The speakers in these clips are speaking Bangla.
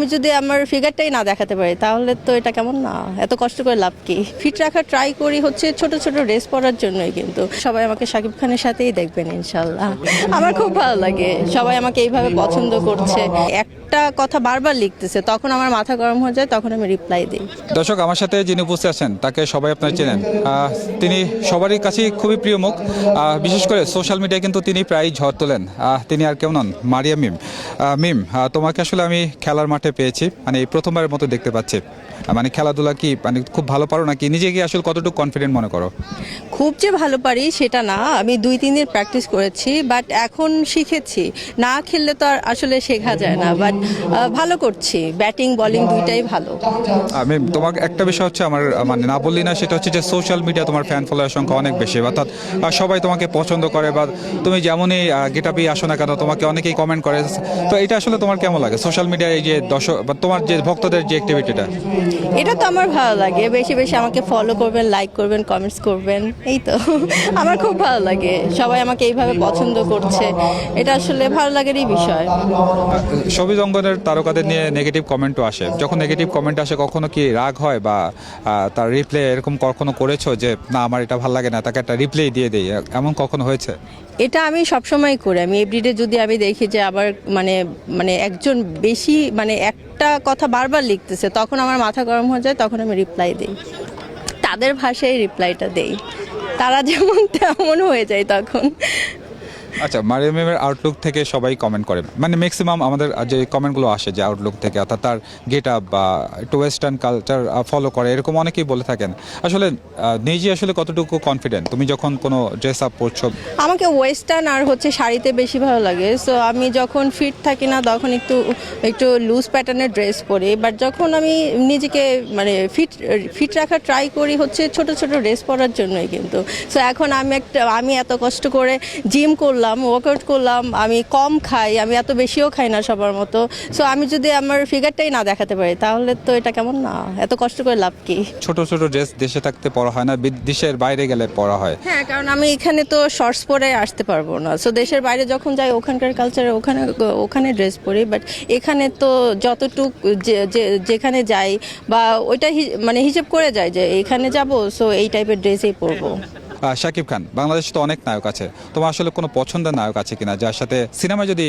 আমি যদি আমার ফিগারটাই না দেখাতে পারি তাহলে তো এটা কেমন না, এত কষ্ট করে লাভ কি। ফিট রাখা ট্রাই করি হচ্ছে ছোট ছোট ড্রেস পরার জন্যই, কিন্তু সবাই আমাকে শাকিব খানের সাথেই দেখবেন ইনশাল্লাহ। আমার খুব ভালো লাগে সবাই আমাকে এইভাবে পছন্দ করছে। একটা কথা বারবার লিখতেছে, তখন আমার মাথা গরম হয়ে যায়, তখন আমি রিপ্লাই দিই। দর্শক, আমার সাথে যিনি উপস্থিত আছেন তাকে সবাই আপনারা চেনেন। তিনি সবারই কাছে খুবই প্রিয় মুখ। বিশেষ করে সোশ্যাল মিডিয়ায় কিন্তু তিনি প্রায় ঝড় তোলেন। তিনি আর কেউ নন, মারিয়া মিম। মিম, তোমাকে আসলে আমি খেলার মাঠে পেয়েছি, মানে এই প্রথমবারের মতো দেখতে পাচ্ছি। মানে খেলাধুলা কি মানে খুব ভালো পারো নাকি? নিজেকে আসলে কতটুকু কনফিডেন্ট মনে করো? খুব যে ভালো পারি সেটা না, আমি 2-3 দিন প্র্যাকটিস করেছি, বাট এখন শিখেছি। না খেললে তো আর আসলে শেখা যায় না, বাট ভালো করছি, ব্যাটিং বোলিং দুইটাই ভালো। আমি তোমাকে একটা বিষয় হচ্ছে আমার মানে না বললি না, সেটা হচ্ছে যে সোশ্যাল মিডিয়া তোমার ফ্যান ফলোয়ার সংখ্যা অনেক বেশি, অর্থাৎ সবাই তোমাকে পছন্দ করে, বা তুমি যেমনই গেটআপই আসো না কেন তোমাকে অনেকেই কমেন্ট করে। তো এটা আসলে তোমার কেমন লাগে সোশ্যাল মিডিয়ায় এই যে দর্শক বা তোমার যে ভক্তদের যে অ্যাক্টিভিটিটা? এটা তো আমার ভালো লাগে, বেশি বেশি আমাকে ফলো করবেন, লাইক করবেন, কমেন্টস করবেন, এই তো আমার খুব ভালো লাগে সবাই আমাকে এইভাবে পছন্দ করছে, এটা আসলে ভালো লাগারই বিষয়। ছবি অঙ্গনের তারকাদের নিয়ে নেগেটিভ কমেন্টও আসে। যখন নেগেটিভ কমেন্ট আসে কখনো কি রাগ হয়, বা তার রিপ্লে এরকম কখনো করেছো যে না আমার এটা ভালো লাগে না, তাকে একটা রিপ্লাই দিয়ে দেই, এমন কখনো হয়েছে? এটা আমি সবসময় করি। আমি এভরিডে যদি আমি দেখি যে আবার মানে মানে একজন বেশি মানে একটা কথা বারবার লিখতেছে, তখন আমার মাথা গরম হয়ে যায়, তখন আমি রিপ্লাই দিই, তাদের ভাষায় রিপ্লাইটা দেই, তারা যেমন তেমন হয়ে যায় তখন। আচ্ছা, মারিয়াম মিমের আউটলুক থেকে সবাই কমেন্ট করে, মানে ম্যাক্সিমাম আমাদের যে কমেন্টগুলো আসে যে আউটলুক থেকে, অর্থাৎ তার গেট আপ বা একটু ওয়েস্টার্ন কালচার ফলো করে, এরকম অনেকেই বলে থাকেন। আসলে নিজে আসলে কতটুকু কনফিডেন্ট তুমি যখন কোনো ড্রেস আপ পরছো? আমাকে ওয়েস্টার্ন আর হচ্ছে শাড়িতে বেশি ভালো লাগে। সো আমি যখন ফিট থাকি না তখন একটু একটু লুজ প্যাটার্নের ড্রেস পরি, বাট যখন আমি নিজেকে মানে ফিট রাখা ট্রাই করি হচ্ছে ছোট ছোট ড্রেস পরার জন্যই, কিন্তু সো এখন আমি এত কষ্ট করে জিম করলাম, ওয়ার্কআউট করলাম, আমি কম খাই, আমি এত বেশিও খাই না সবার মতো। সো আমি যদি আমার ফিগারটাই না দেখাতে পারি তাহলে তো এটা কেমন না, এত কষ্ট করে লাভ কি। ছোট ছোট ড্রেস দেশে থাকতে পরা হয় না, দেশের বাইরে গেলে পরা হয়। হ্যাঁ, কারণ আমি এখানে তো শর্টস পরে আসতে পারবো না। সো দেশের বাইরে যখন যাই ওখানকার কালচারে ওখানে ড্রেস পরি, বাট এখানে তো যতটুক যেখানে যাই বা ওইটা মানে হিসেব করে যাই যে এখানে যাব, সো এই টাইপের ড্রেসই পরবো। শাকিব খান, বাংলাদেশে তো অনেক নায়ক আছে, তোমার আসলে কোনো পছন্দের নায়ক আছে কিনা যার সাথে সিনেমায় যদি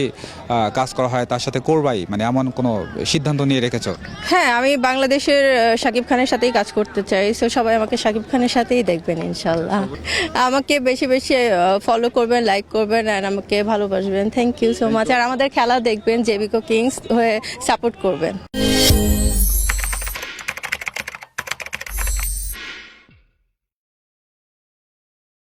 কাজ করা হয় তার সাথে করবাই, মানে এমন কোনো সিদ্ধান্ত নিয়ে রেখেছো? হ্যাঁ, আমি বাংলাদেশের শাকিব খানের সাথেই কাজ করতে চাই, সো সবাই আমাকে শাকিব খানের সাথেই দেখবেন ইনশাল্লাহ। আমাকে বেশি বেশি ফলো করবেন, লাইক করবেন, আর আমাকে ভালোবাসবেন। Thank you so much. আর আমাদের খেলা দেখবেন, জেবিকো কিংস হয়ে সাপোর্ট করবেন।